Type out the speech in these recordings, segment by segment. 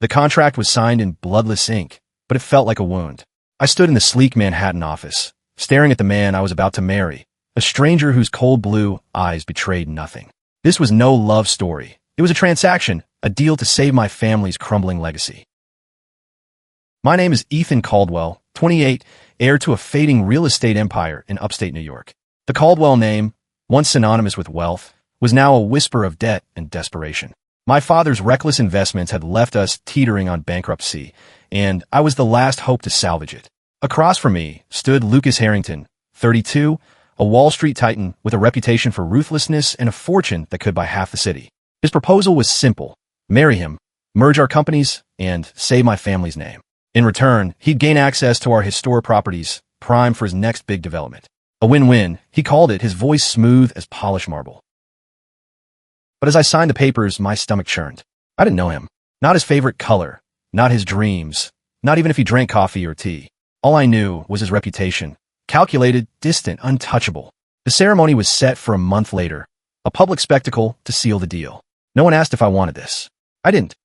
The contract was signed in bloodless ink, but it felt like a wound. I stood in the sleek Manhattan office, staring at the man I was about to marry, a stranger whose cold blue eyes betrayed nothing. This was no love story. It was a transaction, a deal to save my family's crumbling legacy. My name is Ethan Caldwell, 28, heir to a fading real estate empire in upstate New York. The Caldwell name, once synonymous with wealth, was now a whisper of debt and desperation. My father's reckless investments had left us teetering on bankruptcy, and I was the last hope to salvage it. Across from me stood Lucas Harrington, 32, a Wall Street titan with a reputation for ruthlessness and a fortune that could buy half the city. His proposal was simple: marry him, merge our companies, and save my family's name. In return, he'd gain access to our historic properties, prime for his next big development. A win-win, he called it, his voice smooth as polished marble. But as I signed the papers, my stomach churned. I didn't know him. Not his favorite color, not his dreams, not even if he drank coffee or tea. All I knew was his reputation. Calculated, distant, untouchable. The ceremony was set for a month later, a public spectacle to seal the deal. No one asked if I wanted this. I didn't.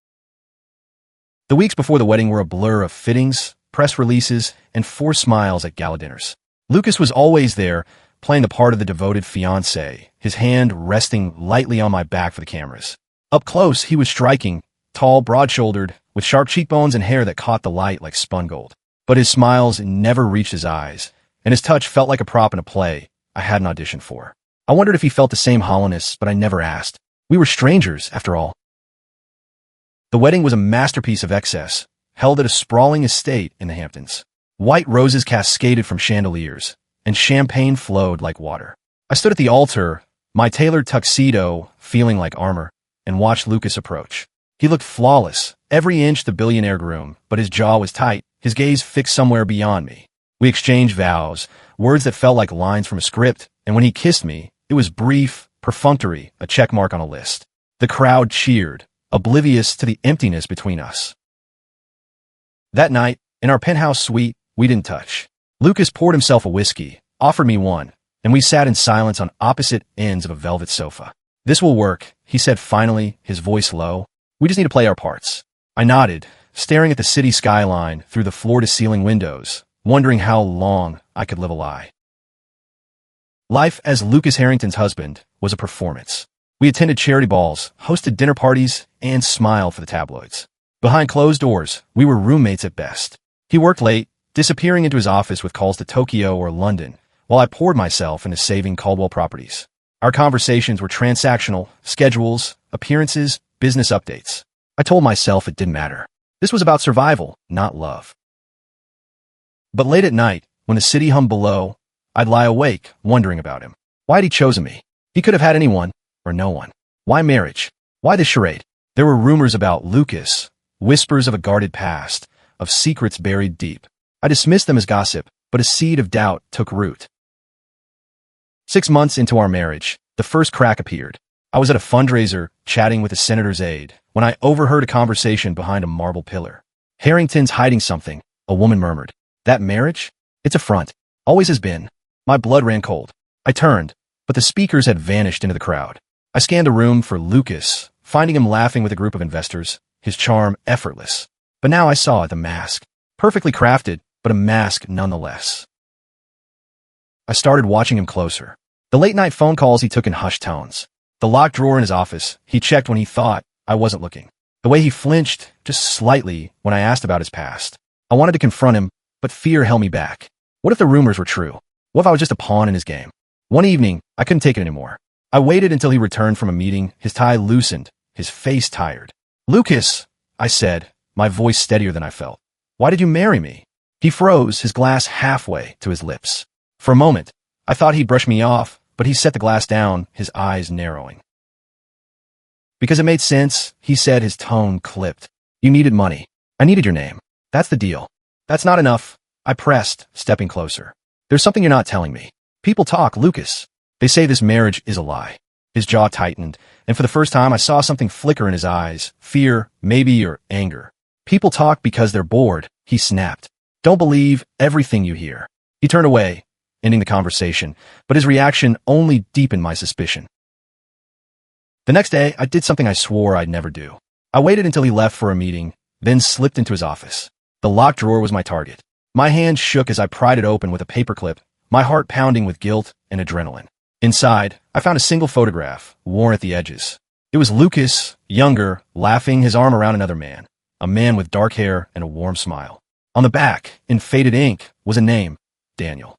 The weeks before the wedding were a blur of fittings, press releases, and forced smiles at gala dinners. Lucas was always there, playing the part of the devoted fiancé, his hand resting lightly on my back for the cameras. Up close, he was striking, tall, broad-shouldered, with sharp cheekbones and hair that caught the light like spun gold. But his smiles never reached his eyes, and his touch felt like a prop in a play I hadn't auditioned for. I wondered if he felt the same hollowness, but I never asked. We were strangers, after all. The wedding was a masterpiece of excess, held at a sprawling estate in the Hamptons. White roses cascaded from chandeliers, and champagne flowed like water. I stood at the altar, my tailored tuxedo feeling like armor, and watched Lucas approach. He looked flawless, every inch the billionaire groom, but his jaw was tight, his gaze fixed somewhere beyond me. We exchanged vows, words that felt like lines from a script, and when he kissed me, it was brief, perfunctory, a check mark on a list. The crowd cheered, oblivious to the emptiness between us. That night, in our penthouse suite, we didn't touch. Lucas poured himself a whiskey, offered me one, and we sat in silence on opposite ends of a velvet sofa. "This will work," he said finally, his voice low. "We just need to play our parts." I nodded, staring at the city skyline through the floor-to-ceiling windows, wondering how long I could live a lie. Life as Lucas Harrington's husband was a performance. We attended charity balls, hosted dinner parties, and smiled for the tabloids. Behind closed doors, we were roommates at best. He worked late, disappearing into his office with calls to Tokyo or London, while I poured myself into saving Caldwell properties. Our conversations were transactional, schedules, appearances, business updates. I told myself it didn't matter. This was about survival, not love. But late at night, when the city hummed below, I'd lie awake, wondering about him. Why had he chosen me? He could have had anyone, or no one. Why marriage? Why this charade? There were rumors about Lucas, whispers of a guarded past, of secrets buried deep. I dismissed them as gossip, but a seed of doubt took root. 6 months into our marriage, the first crack appeared. I was at a fundraiser, chatting with a senator's aide, when I overheard a conversation behind a marble pillar. "Harrington's hiding something," a woman murmured. "That marriage? It's a front. Always has been." My blood ran cold. I turned, but the speakers had vanished into the crowd. I scanned the room for Lucas, finding him laughing with a group of investors, his charm effortless. But now I saw the mask. Perfectly crafted, but a mask nonetheless. I started watching him closer. The late-night phone calls he took in hushed tones. The locked drawer in his office he checked when he thought I wasn't looking. The way he flinched, just slightly, when I asked about his past. I wanted to confront him, but fear held me back. What if the rumors were true? What if I was just a pawn in his game? One evening, I couldn't take it anymore. I waited until he returned from a meeting, his tie loosened, his face tired. "Lucas," I said, my voice steadier than I felt. "Why did you marry me?" He froze, his glass halfway to his lips. For a moment, I thought he'd brush me off, but he set the glass down, his eyes narrowing. "Because it made sense," he said, his tone clipped. "You needed money. I needed your name. That's the deal." "That's not enough," I pressed, stepping closer. "There's something you're not telling me. People talk, Lucas. They say this marriage is a lie." His jaw tightened, and for the first time I saw something flicker in his eyes. Fear, maybe, or anger. "People talk because they're bored," he snapped. "Don't believe everything you hear." He turned away, ending the conversation, but his reaction only deepened my suspicion. The next day, I did something I swore I'd never do. I waited until he left for a meeting, then slipped into his office. The locked drawer was my target. My hand shook as I pried it open with a paperclip, my heart pounding with guilt and adrenaline. Inside, I found a single photograph, worn at the edges. It was Lucas, younger, laughing, his arm around another man, a man with dark hair and a warm smile. On the back, in faded ink, was a name, Daniel.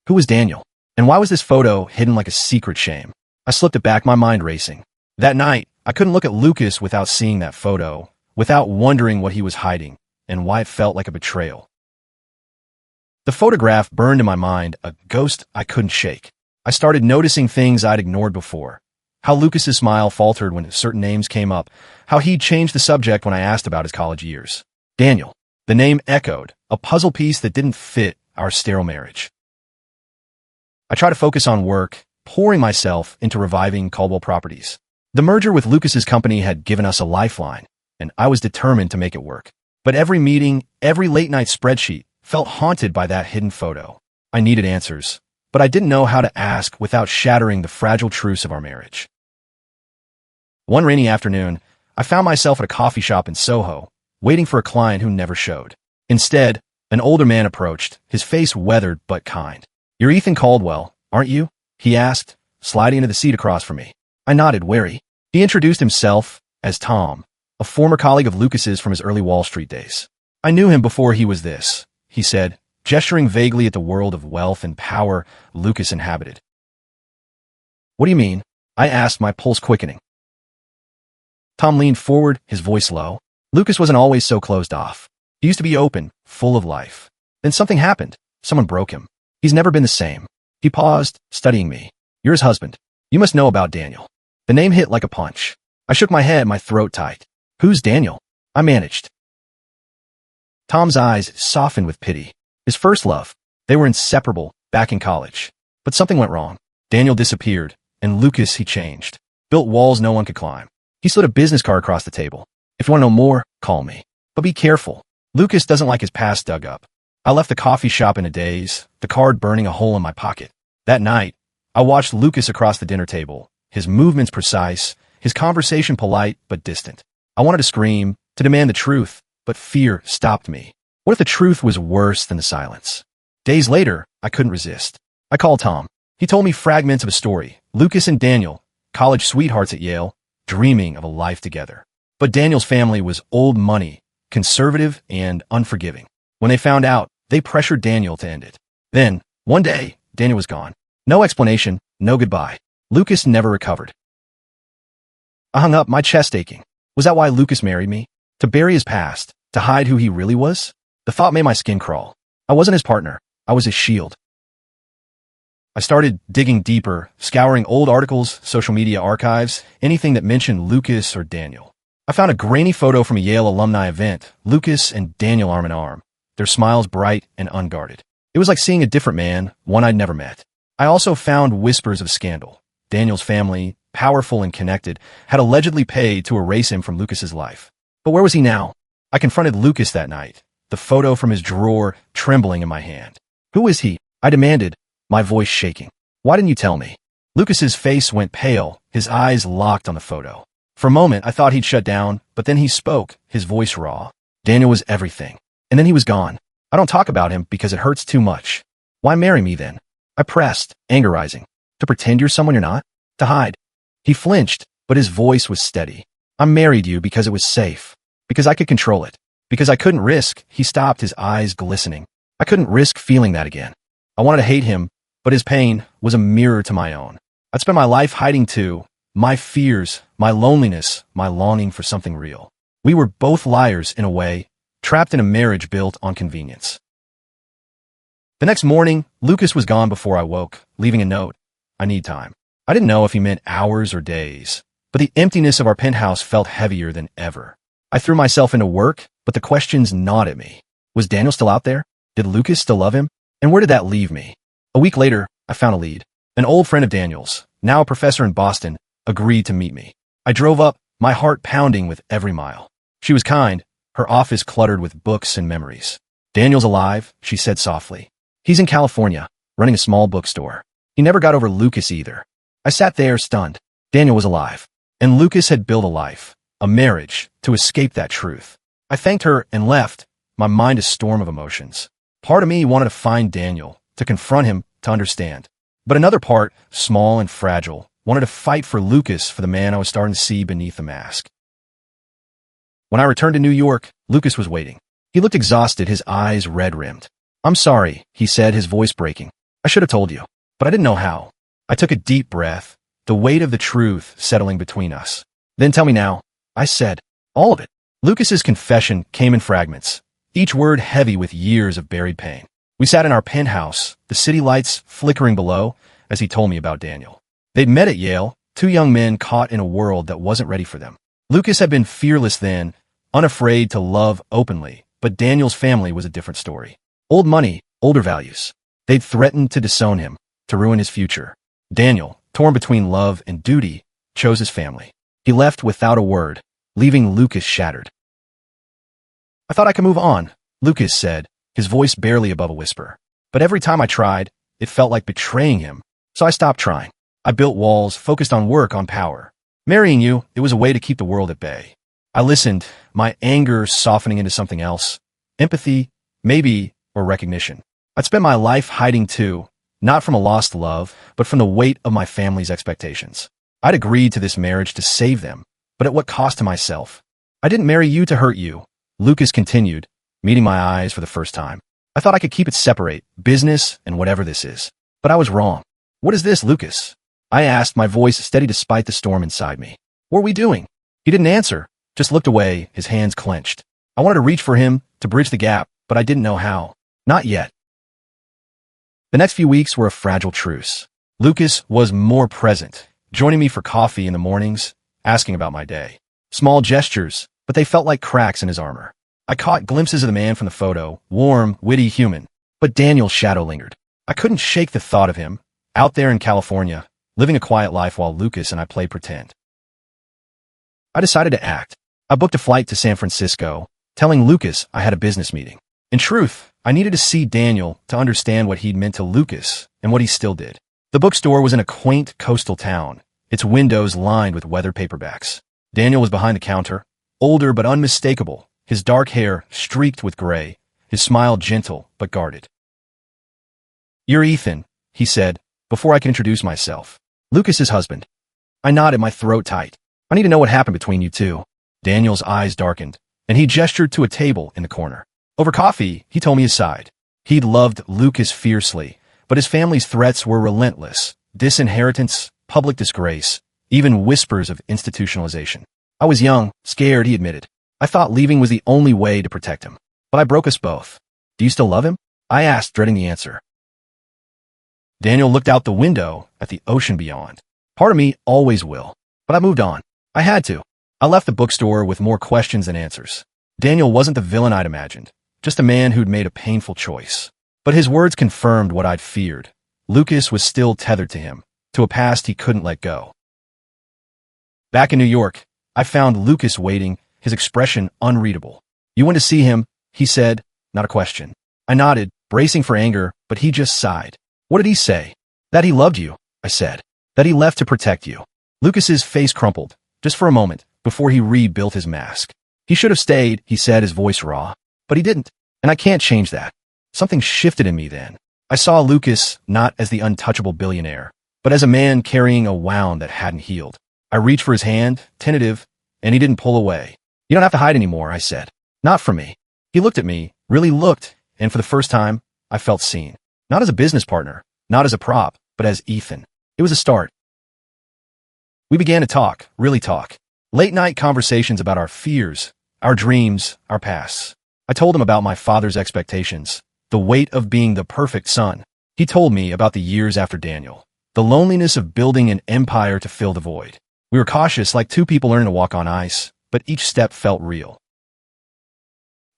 Who was Daniel? And why was this photo hidden like a secret shame? I slipped it back, my mind racing. That night, I couldn't look at Lucas without seeing that photo, without wondering what he was hiding, and why it felt like a betrayal. The photograph burned in my mind, a ghost I couldn't shake. I started noticing things I'd ignored before. How Lucas's smile faltered when certain names came up, how he'd changed the subject when I asked about his college years. Daniel. The name echoed, a puzzle piece that didn't fit our sterile marriage. I tried to focus on work, pouring myself into reviving Caldwell Properties. The merger with Lucas's company had given us a lifeline, and I was determined to make it work. But every meeting, every late-night spreadsheet felt haunted by that hidden photo. I needed answers, but I didn't know how to ask without shattering the fragile truths of our marriage. One rainy afternoon, I found myself at a coffee shop in Soho, waiting for a client who never showed. Instead, an older man approached, his face weathered but kind. "You're Ethan Caldwell, aren't you?" he asked, sliding into the seat across from me. I nodded, wary. He introduced himself as Tom, a former colleague of Lucas's from his early Wall Street days. "I knew him before he was this," he said, gesturing vaguely at the world of wealth and power Lucas inhabited. "What do you mean?" I asked, my pulse quickening. Tom leaned forward, his voice low. "Lucas wasn't always so closed off. He used to be open, full of life. Then something happened. Someone broke him. He's never been the same." He paused, studying me. "You're his husband. You must know about Daniel." The name hit like a punch. I shook my head, my throat tight. "Who's Daniel?" I managed. Tom's eyes softened with pity. His first love. They were inseparable, back in college. But something went wrong. Daniel disappeared, and Lucas, he changed. Built walls no one could climb. He slid a business card across the table. "If you want to know more, call me. But be careful. Lucas doesn't like his past dug up." I left the coffee shop in a daze, the card burning a hole in my pocket. That night, I watched Lucas across the dinner table, his movements precise, his conversation polite but distant. I wanted to scream, to demand the truth, but fear stopped me. What if the truth was worse than the silence? Days later, I couldn't resist. I called Tom. He told me fragments of a story. Lucas and Daniel, college sweethearts at Yale, dreaming of a life together. But Daniel's family was old money, conservative and unforgiving. When they found out, they pressured Daniel to end it. Then, one day, Daniel was gone. No explanation, no goodbye. Lucas never recovered. I hung up, my chest aching. Was that why Lucas married me? To bury his past? To hide who he really was? The thought made my skin crawl. I wasn't his partner. I was his shield. I started digging deeper, scouring old articles, social media archives, anything that mentioned Lucas or Daniel. I found a grainy photo from a Yale alumni event, Lucas and Daniel arm in arm, their smiles bright and unguarded. It was like seeing a different man, one I'd never met. I also found whispers of scandal. Daniel's family, powerful and connected, had allegedly paid to erase him from Lucas's life. But where was he now? I confronted Lucas that night, the photo from his drawer trembling in my hand. "Who is he?" I demanded, my voice shaking. "Why didn't you tell me?" Lucas's face went pale, his eyes locked on the photo. For a moment, I thought he'd shut down, but then he spoke, his voice raw. "Daniel was everything. And then he was gone. I don't talk about him because it hurts too much." "Why marry me then?" I pressed, anger rising. "To pretend you're someone you're not? To hide?" He flinched, but his voice was steady. "I married you because it was safe. Because I could control it. Because I couldn't risk." He stopped, his eyes glistening. "I couldn't risk feeling that again. I wanted to hate him, but his pain was a mirror to my own. I'd spent my life hiding too. My fears, my loneliness, my longing for something real. We were both liars in a way, trapped in a marriage built on convenience." The next morning, Lucas was gone before I woke, leaving a note. "I need time." I didn't know if he meant hours or days, but the emptiness of our penthouse felt heavier than ever. I threw myself into work, but the questions gnawed at me. Was Daniel still out there? Did Lucas still love him? And where did that leave me? A week later, I found a lead. An old friend of Daniel's, now a professor in Boston, agreed to meet me. I drove up, my heart pounding with every mile. She was kind, her office cluttered with books and memories. "Daniel's alive," she said softly. "He's in California, running a small bookstore. He never got over Lucas either." I sat there stunned. Daniel was alive. And Lucas had built a life. a marriage, to escape that truth. I thanked her and left, my mind a storm of emotions. Part of me wanted to find Daniel, to confront him, to understand. But another part, small and fragile, wanted to fight for Lucas, for the man I was starting to see beneath the mask. When I returned to New York, Lucas was waiting. He looked exhausted, his eyes red-rimmed. "I'm sorry," he said, his voice breaking. "I should have told you, but I didn't know how." I took a deep breath, the weight of the truth settling between us. "Then tell me now," I said. "All of it." Lucas's confession came in fragments, each word heavy with years of buried pain. We sat in our penthouse, the city lights flickering below, as he told me about Daniel. They'd met at Yale, two young men caught in a world that wasn't ready for them. Lucas had been fearless then, unafraid to love openly, but Daniel's family was a different story. Old money, older values. They'd threatened to disown him, to ruin his future. Daniel, torn between love and duty, chose his family. He left without a word, leaving Lucas shattered. "I thought I could move on," Lucas said, his voice barely above a whisper. "But every time I tried, it felt like betraying him, so I stopped trying. I built walls, focused on work, on power. Marrying you, it was a way to keep the world at bay." I listened, my anger softening into something else. Empathy, maybe, or recognition. I'd spent my life hiding too, not from a lost love, but from the weight of my family's expectations. I'd agreed to this marriage to save them, but at what cost to myself? "I didn't marry you to hurt you," Lucas continued, meeting my eyes for the first time. "I thought I could keep it separate, business and whatever this is. But I was wrong." "What is this, Lucas?" I asked, my voice steady despite the storm inside me. "What are we doing?" He didn't answer, just looked away, his hands clenched. I wanted to reach for him, to bridge the gap, but I didn't know how. Not yet. The next few weeks were a fragile truce. Lucas was more present, joining me for coffee in the mornings, asking about my day. Small gestures, but they felt like cracks in his armor. I caught glimpses of the man from the photo, warm, witty, human. But Daniel's shadow lingered. I couldn't shake the thought of him, out there in California, living a quiet life while Lucas and I played pretend. I decided to act. I booked a flight to San Francisco, telling Lucas I had a business meeting. In truth, I needed to see Daniel to understand what he'd meant to Lucas and what he still did. The bookstore was in a quaint coastal town, its windows lined with weathered paperbacks. Daniel was behind the counter, older but unmistakable, his dark hair streaked with gray, his smile gentle but guarded. "You're Ethan," he said, before I could introduce myself. "Lucas's husband." I nodded, my throat tight. "I need to know what happened between you two." Daniel's eyes darkened, and he gestured to a table in the corner. Over coffee, he told me his side. He'd loved Lucas fiercely, but his family's threats were relentless. Disinheritance, public disgrace, even whispers of institutionalization. I was young, scared, he admitted. I thought leaving was the only way to protect him. But I broke us both. "Do you still love him?" I asked, dreading the answer. Daniel looked out the window at the ocean beyond. "Part of me always will." But I moved on. I had to. I left the bookstore with more questions than answers. Daniel wasn't the villain I'd imagined, just a man who'd made a painful choice. But his words confirmed what I'd feared. Lucas was still tethered to him, to a past he couldn't let go. Back in New York, I found Lucas waiting, his expression unreadable. "You went to see him," he said, not a question. I nodded, bracing for anger, but he just sighed. "What did he say?" "That he loved you," I said. "That he left to protect you." Lucas's face crumpled, just for a moment, before he rebuilt his mask. "He should have stayed," he said, his voice raw. "But he didn't, and I can't change that." Something shifted in me then. I saw Lucas not as the untouchable billionaire, but as a man carrying a wound that hadn't healed. I reached for his hand, tentative, and he didn't pull away. "You don't have to hide anymore," I said. "Not from me." He looked at me, really looked, and for the first time, I felt seen. Not as a business partner, not as a prop, but as Ethan. It was a start. We began to talk, really talk. Late-night conversations about our fears, our dreams, our pasts. I told him about my father's expectations, the weight of being the perfect son. He told me about the years after Daniel, the loneliness of building an empire to fill the void. We were cautious, like two people learning to walk on ice, but each step felt real.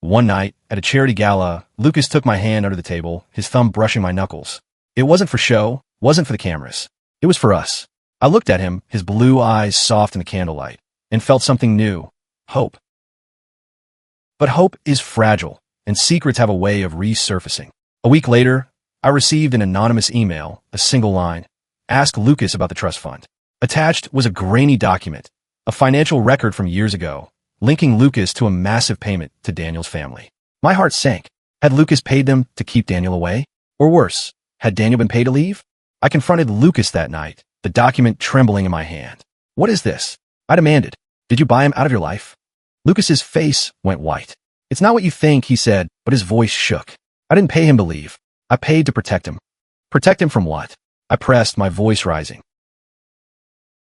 One night, at a charity gala, Lucas took my hand under the table, his thumb brushing my knuckles. It wasn't for show, wasn't for the cameras. It was for us. I looked at him, his blue eyes soft in the candlelight, and felt something new. Hope. But hope is fragile, and secrets have a way of resurfacing. A week later, I received an anonymous email, a single line. "Ask Lucas about the trust fund." Attached was a grainy document, a financial record from years ago, linking Lucas to a massive payment to Daniel's family. My heart sank. Had Lucas paid them to keep Daniel away? Or worse, had Daniel been paid to leave? I confronted Lucas that night, the document trembling in my hand. What is this? I demanded. Did you buy him out of your life? Lucas's face went white. It's not what you think, he said, but his voice shook. I didn't pay him to leave. I paid to protect him. Protect him from what? I pressed, my voice rising.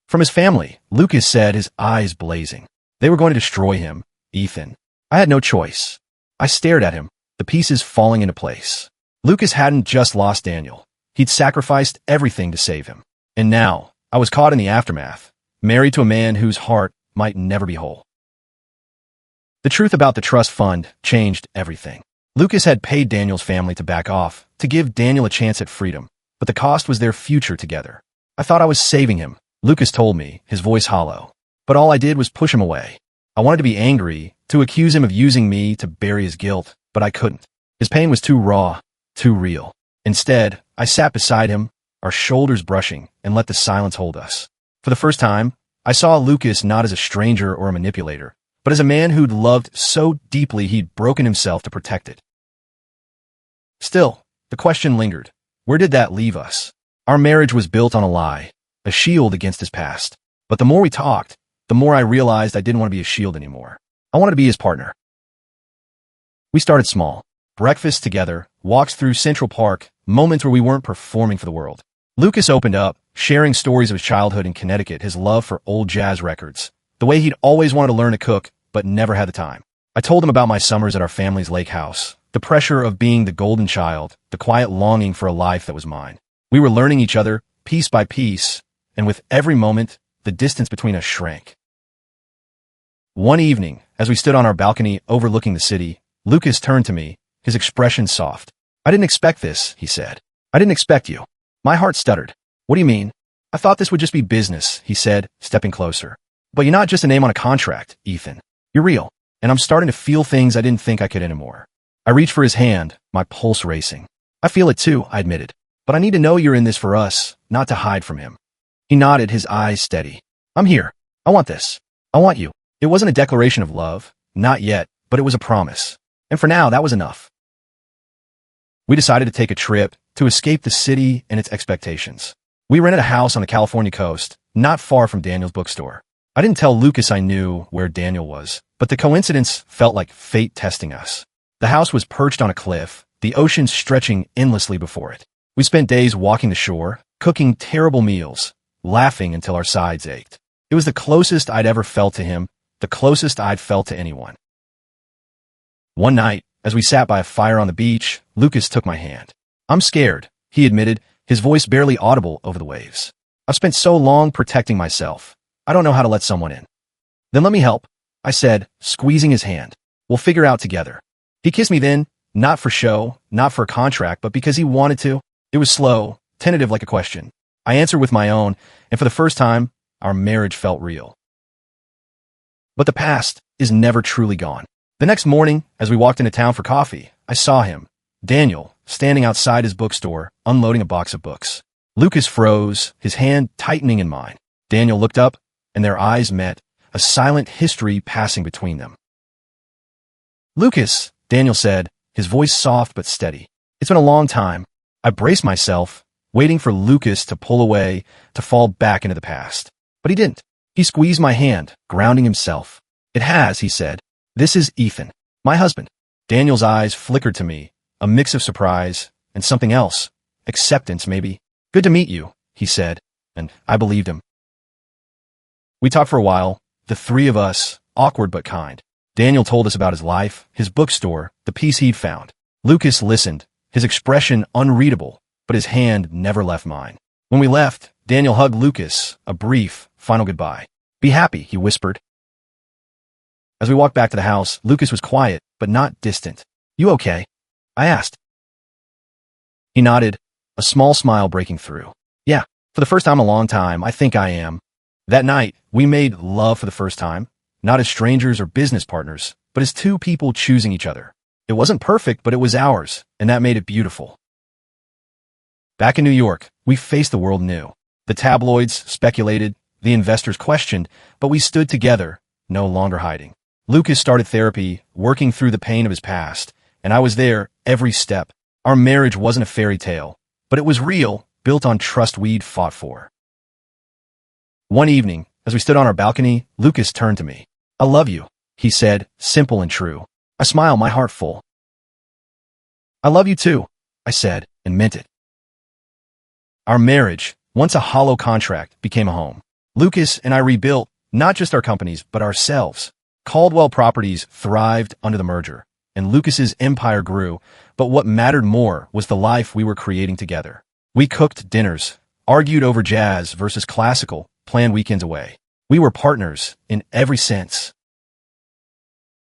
From his family, Lucas said, his eyes blazing. They were going to destroy him, Ethan. I had no choice. I stared at him, the pieces falling into place. Lucas hadn't just lost Daniel. He'd sacrificed everything to save him. And now, I was caught in the aftermath, married to a man whose heart might never be whole. The truth about the trust fund changed everything. Lucas had paid Daniel's family to back off, to give Daniel a chance at freedom, but the cost was their future together. I thought I was saving him, Lucas told me, his voice hollow. But all I did was push him away. I wanted to be angry, to accuse him of using me to bury his guilt, but I couldn't. His pain was too raw, too real. Instead, I sat beside him, our shoulders brushing, and let the silence hold us. For the first time, I saw Lucas not as a stranger or a manipulator, but as a man who'd loved so deeply he'd broken himself to protect it. Still, the question lingered. Where did that leave us? Our marriage was built on a lie, a shield against his past. But the more we talked, the more I realized I didn't want to be a shield anymore. I wanted to be his partner. We started small. Breakfast together, walks through Central Park, moments where we weren't performing for the world. Lucas opened up, sharing stories of his childhood in Connecticut, his love for old jazz records, the way he'd always wanted to learn to cook, but never had the time. I told him about my summers at our family's lake house, the pressure of being the golden child, the quiet longing for a life that was mine. We were learning each other, piece by piece, and with every moment, the distance between us shrank. One evening, as we stood on our balcony overlooking the city, Lucas turned to me, his expression soft. I didn't expect this, he said. I didn't expect you. My heart stuttered. What do you mean? I thought this would just be business, he said, stepping closer. But you're not just a name on a contract, Ethan. You're real, and I'm starting to feel things I didn't think I could anymore. I reached for his hand, my pulse racing. I feel it too, I admitted. But I need to know you're in this for us, not to hide from him. He nodded, his eyes steady. I'm here. I want this. I want you. It wasn't a declaration of love, not yet, but it was a promise. And for now, that was enough. We decided to take a trip to escape the city and its expectations. We rented a house on the California coast, not far from Daniel's bookstore. I didn't tell Lucas I knew where Daniel was, but the coincidence felt like fate testing us. The house was perched on a cliff, the ocean stretching endlessly before it. We spent days walking the shore, cooking terrible meals, laughing until our sides ached. It was the closest I'd ever felt to him, the closest I'd felt to anyone. One night, as we sat by a fire on the beach, Lucas took my hand. I'm scared, he admitted, his voice barely audible over the waves. I've spent so long protecting myself. I don't know how to let someone in. Then let me help, I said, squeezing his hand. We'll figure out together. He kissed me then, not for show, not for a contract, but because he wanted to. It was slow, tentative like a question. I answered with my own, and for the first time, our marriage felt real. But the past is never truly gone. The next morning, as we walked into town for coffee, I saw him, Daniel, standing outside his bookstore, unloading a box of books. Lucas froze, his hand tightening in mine. Daniel looked up, and their eyes met, a silent history passing between them. Lucas, Daniel said, his voice soft but steady. It's been a long time. I braced myself, waiting for Lucas to pull away, to fall back into the past. But he didn't. He squeezed my hand, grounding himself. It has, he said. This is Ethan, my husband. Daniel's eyes flickered to me, a mix of surprise and something else. Acceptance, maybe. Good to meet you, he said, and I believed him. We talked for a while, the three of us, awkward but kind. Daniel told us about his life, his bookstore, the peace he'd found. Lucas listened, his expression unreadable, but his hand never left mine. When we left, Daniel hugged Lucas, a brief, final goodbye. Be happy, he whispered. As we walked back to the house, Lucas was quiet, but not distant. You okay? I asked. He nodded, a small smile breaking through. Yeah, for the first time in a long time, I think I am. That night, we made love for the first time, not as strangers or business partners, but as two people choosing each other. It wasn't perfect, but it was ours, and that made it beautiful. Back in New York, we faced the world new. The tabloids speculated, the investors questioned, but we stood together, no longer hiding. Lucas started therapy, working through the pain of his past, and I was there every step. Our marriage wasn't a fairy tale, but it was real, built on trust we'd fought for. One evening, as we stood on our balcony, Lucas turned to me. "I love you," he said, simple and true. I smiled, my heart full. "I love you too," I said, and meant it. Our marriage, once a hollow contract, became a home. Lucas and I rebuilt, not just our companies, but ourselves. Caldwell Properties thrived under the merger, and Lucas's empire grew, but what mattered more was the life we were creating together. We cooked dinners, argued over jazz versus classical, planned weekends away. We were partners in every sense.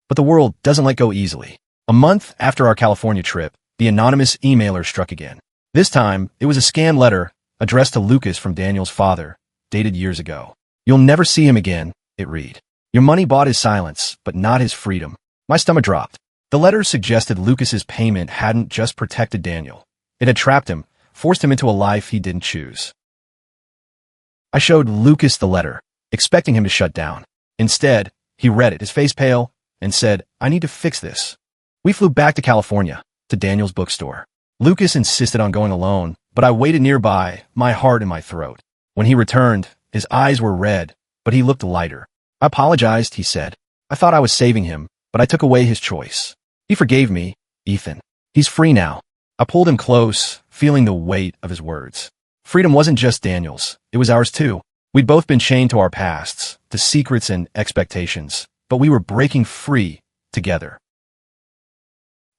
But the world doesn't let go easily. A month after our California trip, the anonymous emailer struck again. This time, it was a scam letter addressed to Lucas from Daniel's father, dated years ago. "You'll never see him again," it read. "Your money bought his silence, but not his freedom." My stomach dropped. The letter suggested Lucas's payment hadn't just protected Daniel. It had trapped him, forced him into a life he didn't choose. I showed Lucas the letter, expecting him to shut down. Instead, he read it, his face pale, and said, "I need to fix this." We flew back to California, to Daniel's bookstore. Lucas insisted on going alone, but I waited nearby, my heart in my throat. When he returned, his eyes were red, but he looked lighter. "I apologized," he said. "I thought I was saving him, but I took away his choice. He forgave me, Ethan. He's free now." I pulled him close, feeling the weight of his words. Freedom wasn't just Daniel's, it was ours too. We'd both been chained to our pasts, to secrets and expectations, but we were breaking free together.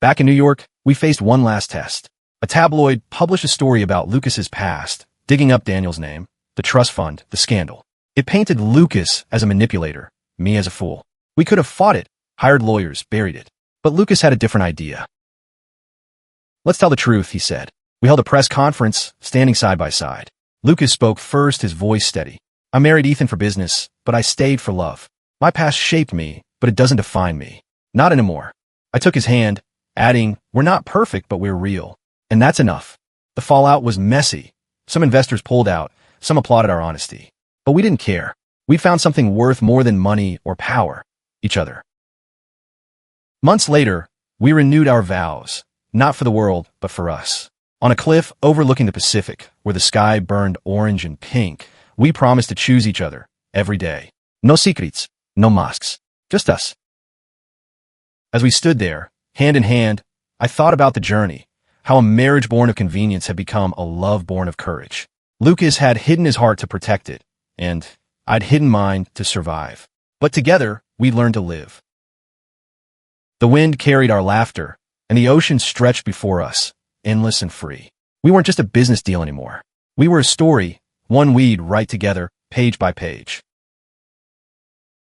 Back in New York, we faced one last test. A tabloid published a story about Lucas's past, digging up Daniel's name, the trust fund, the scandal. It painted Lucas as a manipulator, me as a fool. We could have fought it, hired lawyers, buried it. But Lucas had a different idea. "Let's tell the truth," he said. We held a press conference, standing side by side. Lucas spoke first, his voice steady. "I married Ethan for business, but I stayed for love. My past shaped me, but it doesn't define me. Not anymore." I took his hand, adding, "We're not perfect, but we're real. And that's enough." The fallout was messy. Some investors pulled out, some applauded our honesty. But we didn't care. We found something worth more than money or power: each other. Months later, we renewed our vows, not for the world, but for us. On a cliff overlooking the Pacific, where the sky burned orange and pink, we promised to choose each other every day. No secrets, no masks, just us. As we stood there, hand in hand, I thought about the journey, how a marriage born of convenience had become a love born of courage. Lucas had hidden his heart to protect it, and I'd hidden mine to survive. But together, we learned to live. The wind carried our laughter, and the ocean stretched before us, endless and free. We weren't just a business deal anymore. We were a story, one we'd write together, page by page.